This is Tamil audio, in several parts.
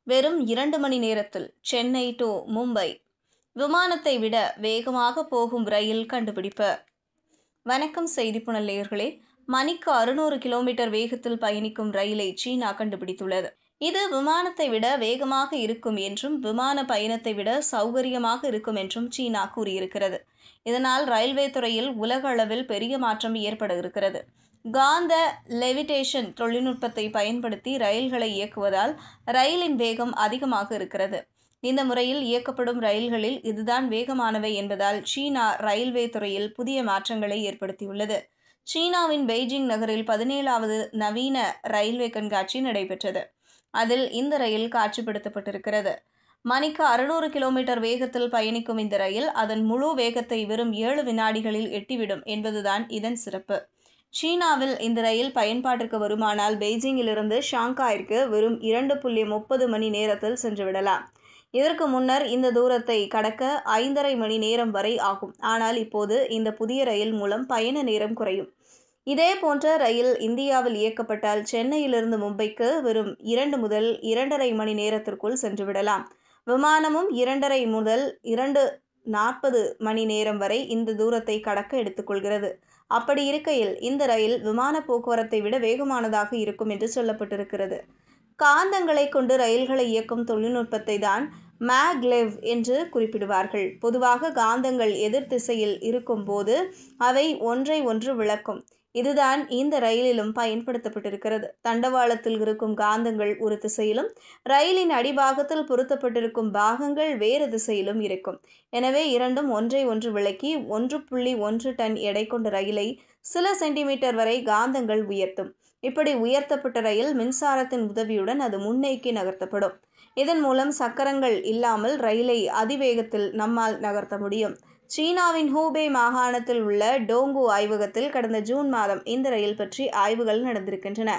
வெறும் 2 மணி நேரத்தில் சென்னை டு மும்பை விமானத்தை விட வேகமாக போகும் ரயில் கண்டுபிடிப்பு. வணக்கம் செய்திப்புணல் நேயர்களே. மணிக்கு 600 கிலோமீட்டர் வேகத்தில் பயணிக்கும் ரயிலை சீனா கண்டுபிடித்துள்ளது. இது விமானத்தை விட வேகமாக இருக்கும் என்றும் விமான பயணத்தை விட சௌகரியமாக இருக்கும் என்றும் சீனா கூறியிருக்கிறது. இதனால் ரயில்வே துறையில் உலக அளவில் பெரிய மாற்றம் ஏற்பட இருக்கிறது. காந்த லெவிடேஷன் தொழில்நுட்பத்தை பயன்படுத்தி ரயில்களை இயக்குவதால் ரயிலின் வேகம் அதிகமாக இருக்கிறது. இந்த முறையில் இயக்கப்படும் ரயில்களில் இதுதான் வேகமானவை என்பதால் சீனா ரயில்வே துறையில் புதிய மாற்றங்களை ஏற்படுத்தியுள்ளது. சீனாவின் பெய்ஜிங் நகரில் 17வது நவீன ரயில்வே கண்காட்சி நடைபெற்றது. அதில் இந்த ரயில் காட்சிப்படுத்தப்பட்டிருக்கிறது. மணிக்கு 600 கிலோமீட்டர் வேகத்தில் பயணிக்கும் இந்த ரயில் அதன் முழு வேகத்தை வெறும் 7 வினாடிகளில் எட்டிவிடும் என்பதுதான் இதன் சிறப்பு. சீனாவில் இந்த ரயில் பயன்பாட்டிற்கு வருமானால் பெய்ஜிங்கிலிருந்து ஷாங்காயிற்கு வெறும் 2.30 மணி நேரத்தில் சென்றுவிடலாம். இதற்கு முன்னர் இந்த தூரத்தை கடக்க 5.5 மணி நேரம் வரை ஆகும். ஆனால் இப்போது இந்த புதிய ரயில் மூலம் பயண நேரம் குறையும். இதே போன்ற ரயில் இந்தியாவில் இயக்கப்பட்டால் சென்னையிலிருந்து மும்பைக்கு வெறும் 2 முதல் 2.5 மணி நேரத்திற்குள் சென்றுவிடலாம். விமானமும் 2.5 முதல் 2:40 மணி நேரம் வரை இந்த தூரத்தை கடக்க எடுத்துக்கொள்கிறது. அப்படி இருக்கையில் இந்த ரயில் விமான போக்குவரத்தை விட வேகமானதாக இருக்கும் என்று சொல்லப்பட்டிருக்கிறது. காந்தங்களை கொண்டு ரயில்களை இயக்கும் தொழில்நுட்பத்தை தான் மேக்லெவ் என்று குறிப்பிடுவார்கள். பொதுவாக காந்தங்கள் எதிர் திசையில் இருக்கும் போது அவை ஒன்றை ஒன்று விளக்கும். இதுதான் இந்த ரயிலிலும் பயன்படுத்தப்பட்டிருக்கிறது. தண்டவாளத்தில் இருக்கும் காந்தங்கள் ஒரு திசையிலும் ரயிலின் அடிபாகத்தில் பொருத்தப்பட்டிருக்கும் பாகங்கள் வேறு திசையிலும் இருக்கும். எனவே இரண்டும் ஒன்றை ஒன்று விளக்கி 1.1 டன் எடை கொண்ட ரயிலை சில சென்டிமீட்டர் வரை காந்தங்கள் உயர்த்தும். இப்படி உயர்த்தப்பட்ட ரயில் மின்சாரத்தின் உதவியுடன் அது முன்னோக்கி நகர்த்தப்படும். இதன் மூலம் சக்கரங்கள் இல்லாமல் ரயிலை அதிவேகத்தில் நம்மால் நகர்த்த முடியும். சீனாவின் ஹூபே மாகாணத்தில் உள்ள டோங்கு ஆய்வகத்தில் கடந்த ஜூன் மாதம் இந்த ரயில் பற்றி ஆய்வுகள் நடந்திருக்கின்றன.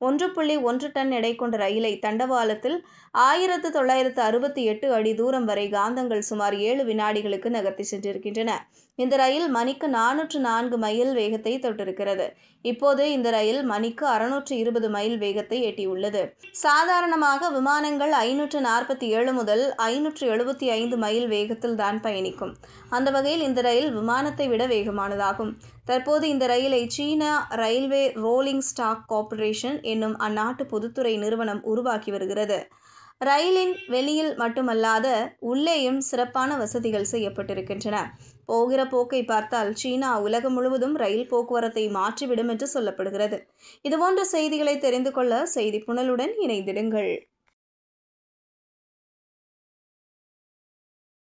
1.1 டன் எடை கொண்ட ரயிலை தண்டவாளத்தில் 1968 அடி தூரம் வரை காந்தங்கள் சுமார் 7 வினாடிகளுக்கு நகர்த்தி சென்றிருக்கின்றன. இந்த ரயில் மணிக்கு 404 மைல் வேகத்தை தொட்டிருக்கிறது. இப்போது இந்த ரயில் மணிக்கு 620 மைல் வேகத்தை எட்டியுள்ளது. சாதாரணமாக விமானங்கள் 547 முதல் 575 மைல் வேகத்தில் தான் பயணிக்கும். அந்த வகையில் இந்த ரயில் விமானத்தை விட வேகமானதாகும். தற்போது இந்த ரயிலை சீனா ரயில்வே ரோலிங் ஸ்டாக் கார்ப்பரேஷன் என்னும் அந்நாட்டு பொதுத்துறை நிறுவனம் உருவாக்கி வருகிறது. ரயிலின் வெளியில் மட்டுமல்லாத உள்ளேயும் சிறப்பான வசதிகள் செய்யப்பட்டிருக்கின்றன. போகிற போக்கை பார்த்தால் சீனா உலகம் முழுவதும் ரயில் போக்குவரத்தை மாற்றிவிடும் என்று சொல்லப்படுகிறது. இதுபோன்ற செய்திகளை தெரிந்து கொள்ள செய்திப்புணலுடன் இணைந்திடுங்கள்.